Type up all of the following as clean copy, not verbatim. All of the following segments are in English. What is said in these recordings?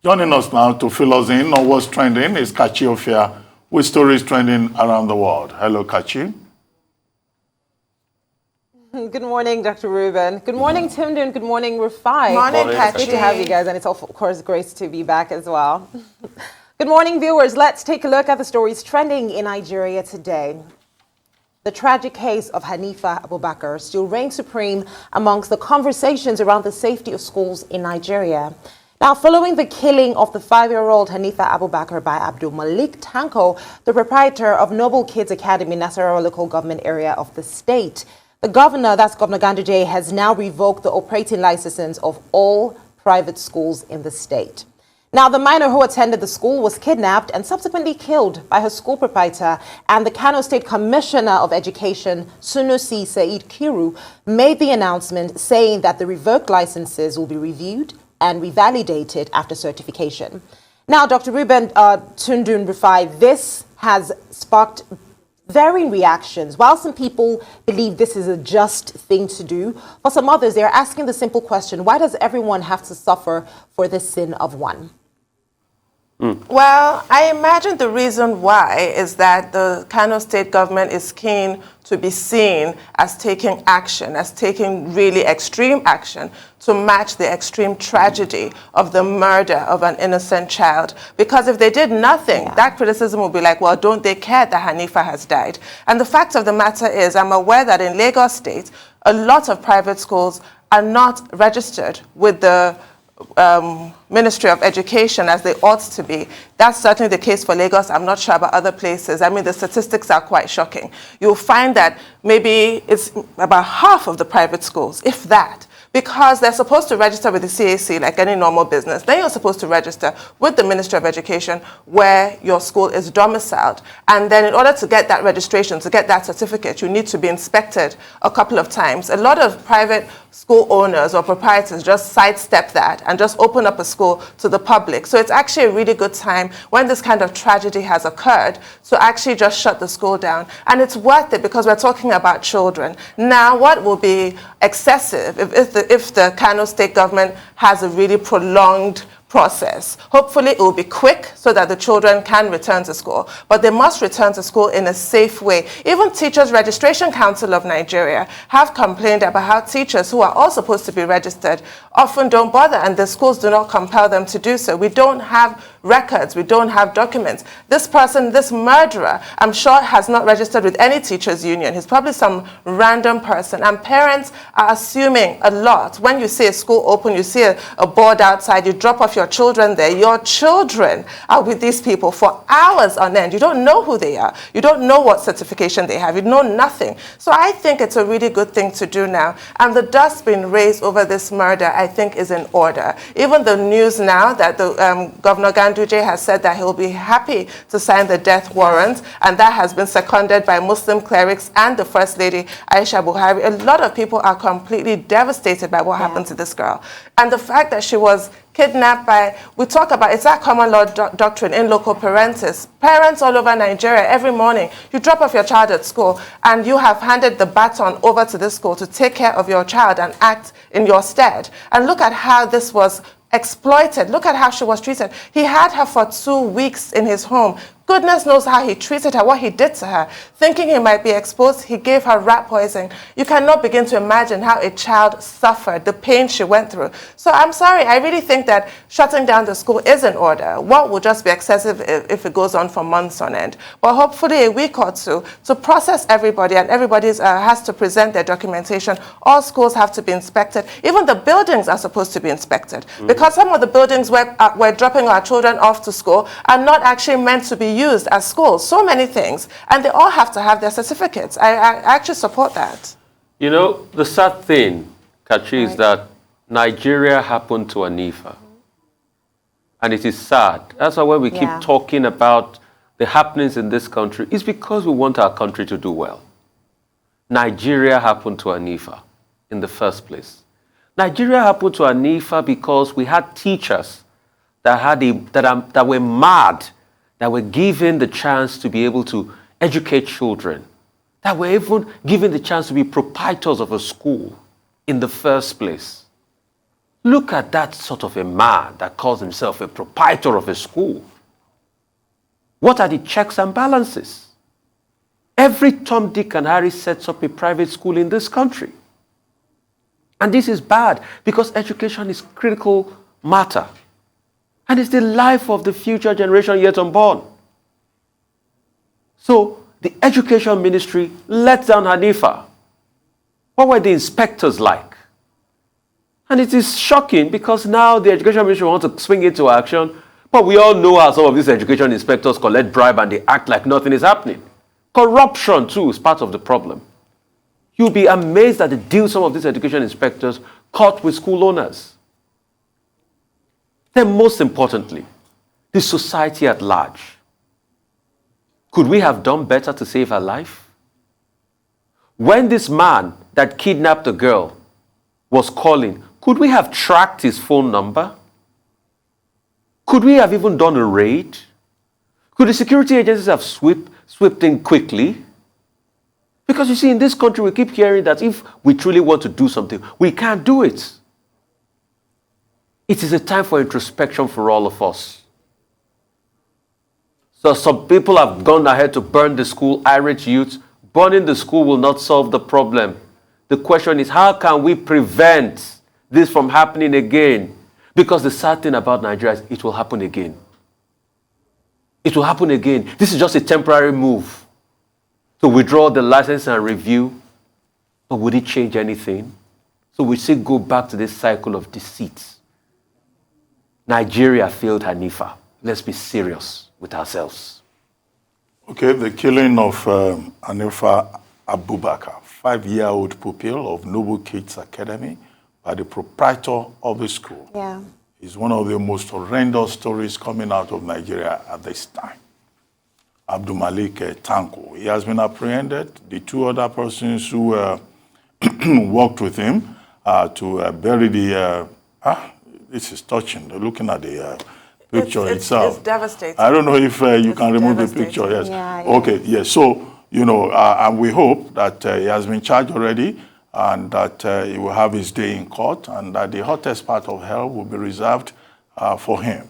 Joining us now to fill us in on what's trending is Kachi Ofia with stories trending around the world. Hello, Kachi. Good morning, Dr. Ruben. Good morning, Timden. Good morning, Rufai. Morning, Kachi. Good to have you guys, and it's of course great to be back as well. Good morning, viewers. Let's take a look at the stories trending in Nigeria today. The tragic case of Hanifa Abubakar still reigns supreme amongst the conversations around the safety of schools in Nigeria. Now, following the killing of the 5-year-old Hanifa Abubakar by Abdulmalik Tanko, the proprietor of Noble Kids Academy, Nasarawa local government area of the state, the governor, that's Governor Ganduje, has now revoked the operating licenses of all private schools in the state. Now, the minor who attended the school was kidnapped and subsequently killed by her school proprietor, and the Kano State Commissioner of Education, Sunusi Said Kiru, made the announcement saying that the revoked licenses will be reviewed and revalidated after certification. Now, Dr. Ruben Tundun Rufai, this has sparked varying reactions. While some people believe this is a just thing to do, for some others, they're asking the simple question, why does everyone have to suffer for the sin of one? Well, I imagine the reason why is that the Kano State government is keen to be seen as taking action, as taking really extreme action to match the extreme tragedy of the murder of an innocent child. Because if they did nothing, that criticism would be like, well, don't they care that Hanifa has died? And the fact of the matter is, I'm aware that in Lagos State, a lot of private schools are not registered with the Ministry of Education as they ought to be. That's certainly the case for Lagos. I'm not sure about other places. I mean, the statistics are quite shocking. You'll find that maybe it's about half of the private schools, if that, because they're supposed to register with the CAC like any normal business. Then you're supposed to register with the Ministry of Education where your school is domiciled. And then in order to get that registration, to get that certificate, you need to be inspected a couple of times. A lot of private school owners or proprietors just sidestep that and just open up a school to the public. So it's actually a really good time when this kind of tragedy has occurred to actually just shut the school down. And it's worth it because we're talking about children. Now, what will be excessive if the Kano State government has a really prolonged process? Hopefully it will be quick so that the children can return to school, but they must return to school in a safe way. Even Teachers Registration Council of Nigeria have complained about how teachers who are all supposed to be registered often don't bother, and the schools do not compel them to do so. We don't have records, we don't have documents. This person, this murderer, I'm sure has not registered with any teachers union. He's probably some random person, and parents are assuming a lot. When you see a school open, you see a board outside, you drop off your children there. Your children are with these people for hours on end. You don't know who they are. You don't know what certification they have. You know nothing. So I think it's a really good thing to do now. And the dust being raised over this murder, I think, is in order. Even the news now that the Governor Ganduje has said that he'll be happy to sign the death warrant, and that has been seconded by Muslim clerics and the First Lady, Aisha Buhari. A lot of people are completely devastated by what happened to this girl. And the fact that she was kidnapped by, we talk about, it's that common law doctrine in loco parentis. Parents all over Nigeria, every morning, you drop off your child at school and you have handed the baton over to this school to take care of your child and act in your stead. And look at how this was exploited. Look at how she was treated. He had her for 2 weeks in his home. Goodness knows how he treated her, what he did to her. Thinking he might be exposed, he gave her rat poison. You cannot begin to imagine how a child suffered, the pain she went through. So I'm sorry, I really think that shutting down the school is in order. What will just be excessive if it goes on for months on end. But hopefully a week or two to process everybody, and everybody has to present their documentation. All schools have to be inspected. Even the buildings are supposed to be inspected. Because some of the buildings where we're dropping our children off to school are not actually meant to be used as schools. So many things. And they all have to have their certificates. I actually support that. You know, the sad thing, Kachi, is that Nigeria happened to Hanifa. And it is sad. That's why when we keep talking about the happenings in this country, it's because we want our country to do well. Nigeria happened to Hanifa in the first place. Nigeria happened to Hanifa because we had teachers that were mad, that were given the chance to be able to educate children, that were even given the chance to be proprietors of a school in the first place. Look at that sort of a man that calls himself a proprietor of a school. What are the checks and balances? Every Tom, Dick, and Harry sets up a private school in this country. And this is bad because education is critical matter. And it's the life of the future generation yet unborn. So the education ministry let down Hanifa. What were the inspectors like? And it is shocking because now the education ministry wants to swing into action, but we all know how some of these education inspectors collect bribe and they act like nothing is happening. Corruption too is part of the problem. You'll be amazed at the deal some of these education inspectors cut with school owners. Then most importantly, the society at large. Could we have done better to save her life? When this man that kidnapped a girl was calling, could we have tracked his phone number? Could we have even done a raid? Could the security agencies have swept in quickly? Because you see, in this country, we keep hearing that if we truly want to do something, we can't do it. It is a time for introspection for all of us. So some people have gone ahead to burn the school, irate youth. Burning the school will not solve the problem. The question is, how can we prevent this from happening again? Because the sad thing about Nigeria is it will happen again. It will happen again. This is just a temporary move to withdraw the license and review. But would it change anything? So we still go back to this cycle of deceit. Nigeria failed Hanifa. Let's be serious with ourselves. Okay, the killing of Hanifa Abubakar, 5-year-old pupil of Noble Kids Academy, by the proprietor of the school. Yeah. Is one of the most horrendous stories coming out of Nigeria at this time. Abdulmalik Tanko. He has been apprehended. The two other persons who worked with him to bury the... this is touching. Looking at the picture itself. It's devastating. I don't know if you can remove the picture. Yes. Yeah. Okay, yes. So, and we hope that he has been charged already and that he will have his day in court and that the hottest part of hell will be reserved for him.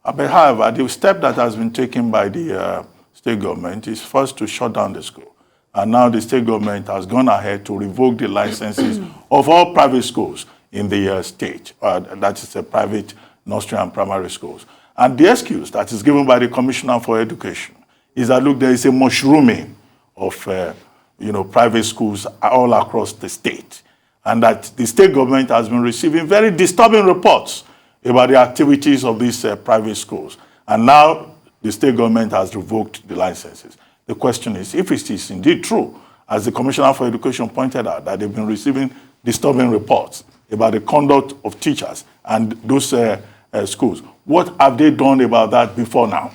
But however, the step that has been taken by the state government is first to shut down the school. And now the state government has gone ahead to revoke the licenses of all private schools in the state. That is the private nursery and primary schools. And the excuse that is given by the Commissioner for Education is that, look, there is a mushrooming of private schools all across the state. And that the state government has been receiving very disturbing reports about the activities of these private schools. And now the state government has revoked the licenses. The question is, if it is indeed true, as the Commissioner for Education pointed out, that they've been receiving disturbing reports about the conduct of teachers and those schools, what have they done about that before now?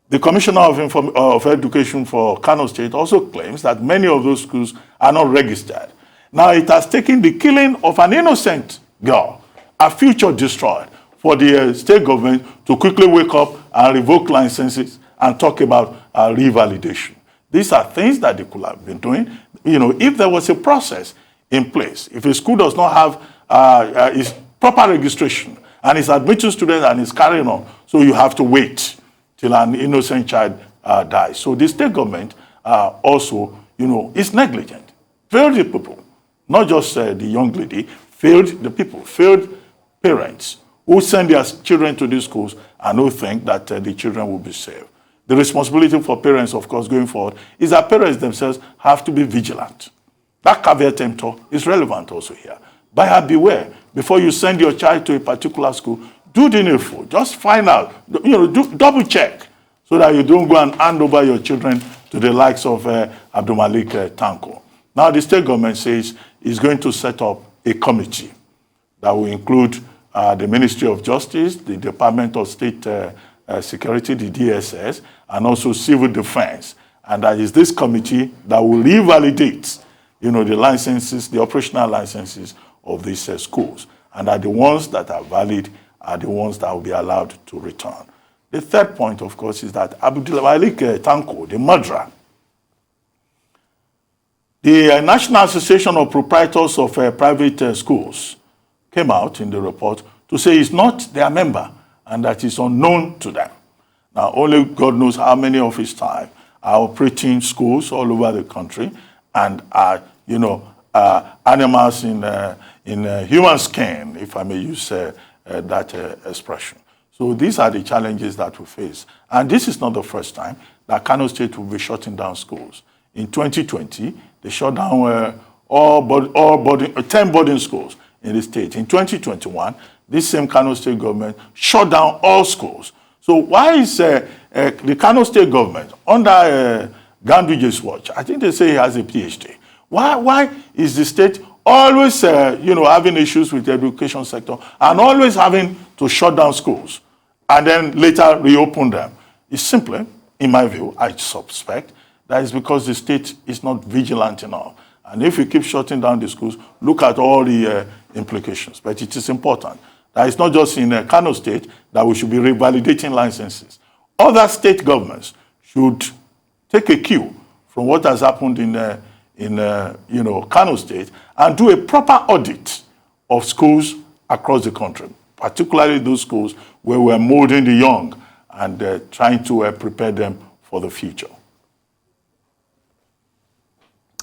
The Commissioner of Education for Kano State also claims that many of those schools are not registered. Now it has taken the killing of an innocent girl, a future destroyed, for the state government to quickly wake up and revoke licenses and talk about revalidation. These are things that they could have been doing. If there was a process in place, if a school does not have its proper registration and is admitting students and is carrying on, so you have to wait till an innocent child dies. So the state government also, is negligent. Failed the people, not just the young lady, failed the people, failed parents who send their children to these schools and who think that the children will be saved. The responsibility for parents, of course, going forward, is that parents themselves have to be vigilant. That caveat emptor is relevant also here. Buyer beware. Before you send your child to a particular school, do the needful. Just find out, do double check so that you don't go and hand over your children to the likes of Abdulmalik Tanko. Now the state government says it's going to set up a committee that will include the Ministry of Justice, the Department of State Security, the DSS, and also Civil Defense. And that is this committee that will revalidate, the licenses, the operational licenses of these schools. And that the ones that are valid are the ones that will be allowed to return. The third point, of course, is that Abdulmalik Tanko, the murderer, the National Association of Proprietors of Private Schools, came out in the report to say it's not their member and that it's unknown to them. Now, only God knows how many of his time are operating schools all over the country and are, animals in human skin, if I may use that expression. So these are the challenges that we face. And this is not the first time that Kano State will be shutting down schools. In 2020, they shut down 10 boarding schools in the state. In 2021, this same Kano State government shut down all schools. So why is the Kano State government, under Ganduje's watch, I think they say he has a PhD, why is the state always having issues with the education sector and always having to shut down schools and then later reopen them? It's simply, in my view, I suspect, that is because the state is not vigilant enough. And if we keep shutting down the schools, look at all the implications. But it is important that it's not just in Kano State that we should be revalidating licenses. Other state governments should take a cue from what has happened in Kano State and do a proper audit of schools across the country, particularly those schools where we're molding the young and trying to prepare them for the future.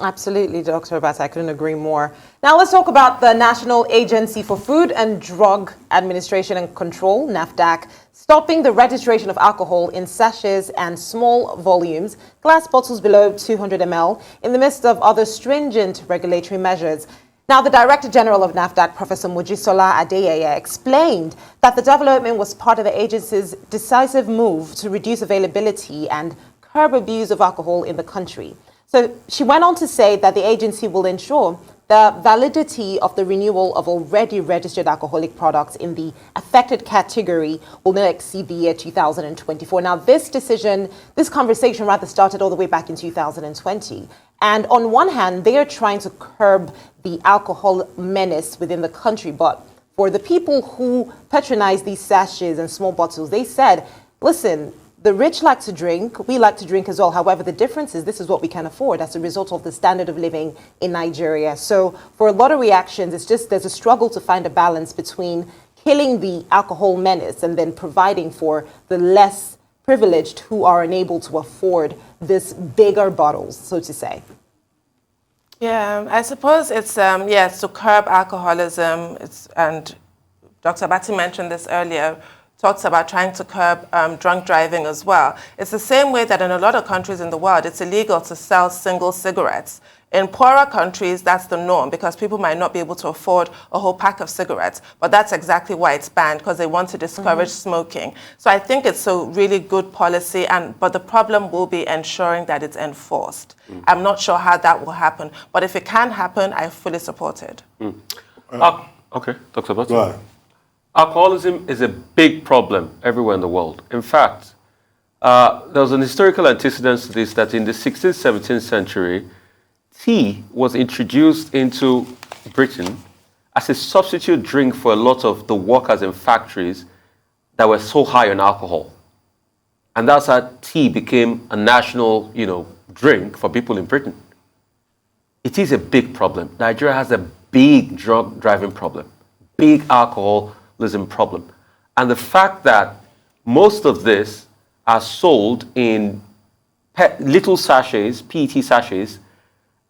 Absolutely, Dr. Obata, I couldn't agree more. Now let's talk about the National Agency for Food and Drug Administration and Control, NAFDAC, stopping the registration of alcohol in sachets and small volumes, glass bottles below 200 ml, in the midst of other stringent regulatory measures. Now, the Director General of NAFDAC, Professor Mojisola Adeyeye, explained that the development was part of the agency's decisive move to reduce availability and curb abuse of alcohol in the country. So she went on to say that the agency will ensure the validity of the renewal of already registered alcoholic products in the affected category will not exceed the year 2024. Now, this conversation rather started all the way back in 2020. And on one hand, they are trying to curb the alcohol menace within the country. But for the people who patronize these sachets and small bottles, they said, listen, the rich like to drink, we like to drink as well. However, the difference is this is what we can afford as a result of the standard of living in Nigeria. So for a lot of reactions, it's just there's a struggle to find a balance between killing the alcohol menace and then providing for the less privileged who are unable to afford this bigger bottles, so to say. Yeah, I suppose it's, to curb alcoholism. And Dr. Bati mentioned this earlier, talks about trying to curb drunk driving as well. It's the same way that in a lot of countries in the world, it's illegal to sell single cigarettes. In poorer countries, that's the norm because people might not be able to afford a whole pack of cigarettes, but that's exactly why it's banned, because they want to discourage smoking. So I think it's a really good policy, but the problem will be ensuring that it's enforced. I'm not sure how that will happen, but if it can happen, I fully support it. Okay, Dr. Butler. Alcoholism is a big problem everywhere in the world. In fact, there was an historical antecedent to this that in the 16th, 17th century, tea was introduced into Britain as a substitute drink for a lot of the workers in factories that were so high on alcohol. And that's how tea became a national, drink for people in Britain. It is a big problem. Nigeria has a big drug driving problem, big alcoholism problem. And the fact that most of this are sold in little sachets, PET sachets,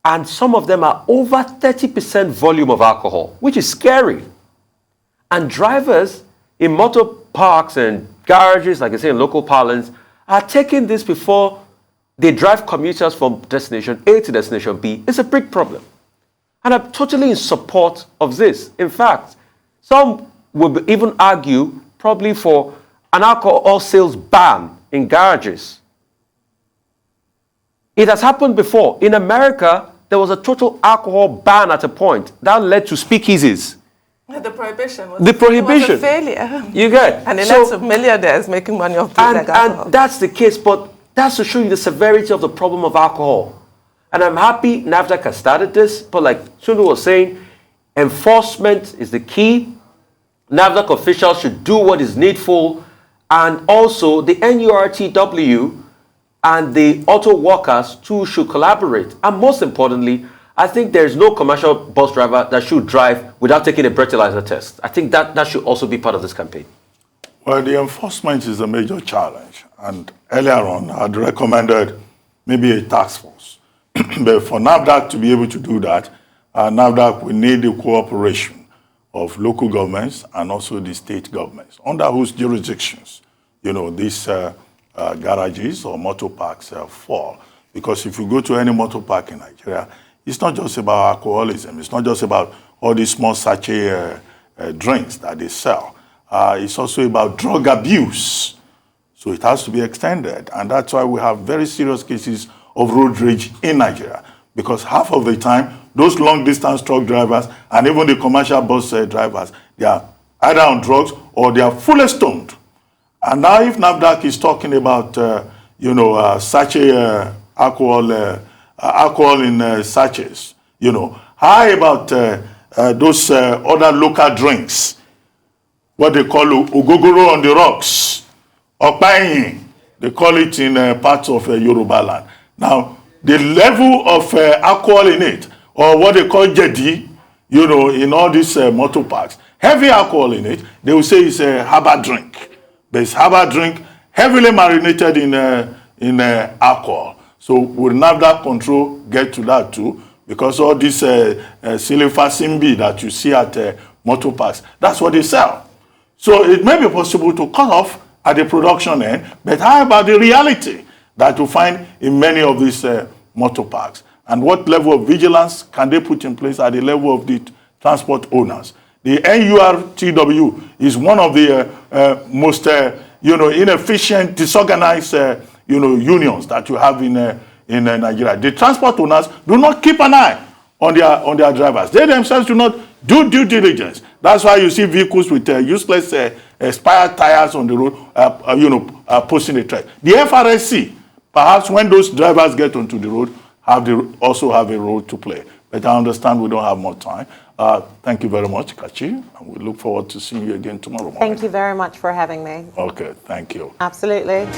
and some of them are over 30% volume of alcohol, which is scary. And drivers in motor parks and garages, like I say in local parlance, are taking this before they drive commuters from destination A to destination B. It's a big problem. And I'm totally in support of this. In fact, some will even argue probably for an alcohol sales ban in garages. It has happened before. In America, there was a total alcohol ban at a point. That led to speakeasies. The prohibition was, the prohibition. Was a failure. You get. And it led to millionaires making money off alcohol. And that's the case, but that's to show you the severity of the problem of alcohol. And I'm happy NAFDAC has started this, but like Sundu was saying, enforcement is the key. NAFDAC officials should do what is needful, and also the NURTW and the auto workers too should collaborate. And most importantly, I think there's no commercial bus driver that should drive without taking a breathalyzer test. I think that should also be part of this campaign. Well, the enforcement is a major challenge. And earlier on, I had recommended maybe a task force. But for NAFDAC to be able to do that, NAFDAC will need the cooperation of local governments and also the state governments, under whose jurisdictions, these garages or motor parks fall. Because if you go to any motor park in Nigeria, it's not just about alcoholism. It's not just about all these small sachet drinks that they sell. It's also about drug abuse. So it has to be extended. And that's why we have very serious cases of road rage in Nigeria. Because half of the time, those long-distance truck drivers and even the commercial bus drivers, they are either on drugs or they are fully stoned. And now if NAFDAC is talking about, sachet alcohol in sachets, how about those other local drinks, what they call ogogoro on the rocks, okpayin, they call it in parts of Yoruba land. Now, the level of alcohol in it, or what they call jedi, in all these motor parks, heavy alcohol in it, they will say it's a herbal drink. But it's herbal drink heavily marinated in alcohol. So will NAFDAC control get to that too? Because all this silver simbi that you see at motor parks, that's what they sell. So it may be possible to cut off at the production end, but how about the reality that you find in many of these motor parks? And what level of vigilance can they put in place at the level of the transport owners? The NURTW is one of the most inefficient, disorganized unions that you have in Nigeria. The transport owners do not keep an eye on their drivers. They themselves do not do due diligence. That's why you see vehicles with useless expired tires on the road, posting a threat. The FRSC, perhaps when those drivers get onto the road, also have a role to play. But I understand we don't have more time. Thank you very much, Kachi. And we look forward to seeing you again tomorrow morning. Thank you very much for having me. Okay, thank you. Absolutely.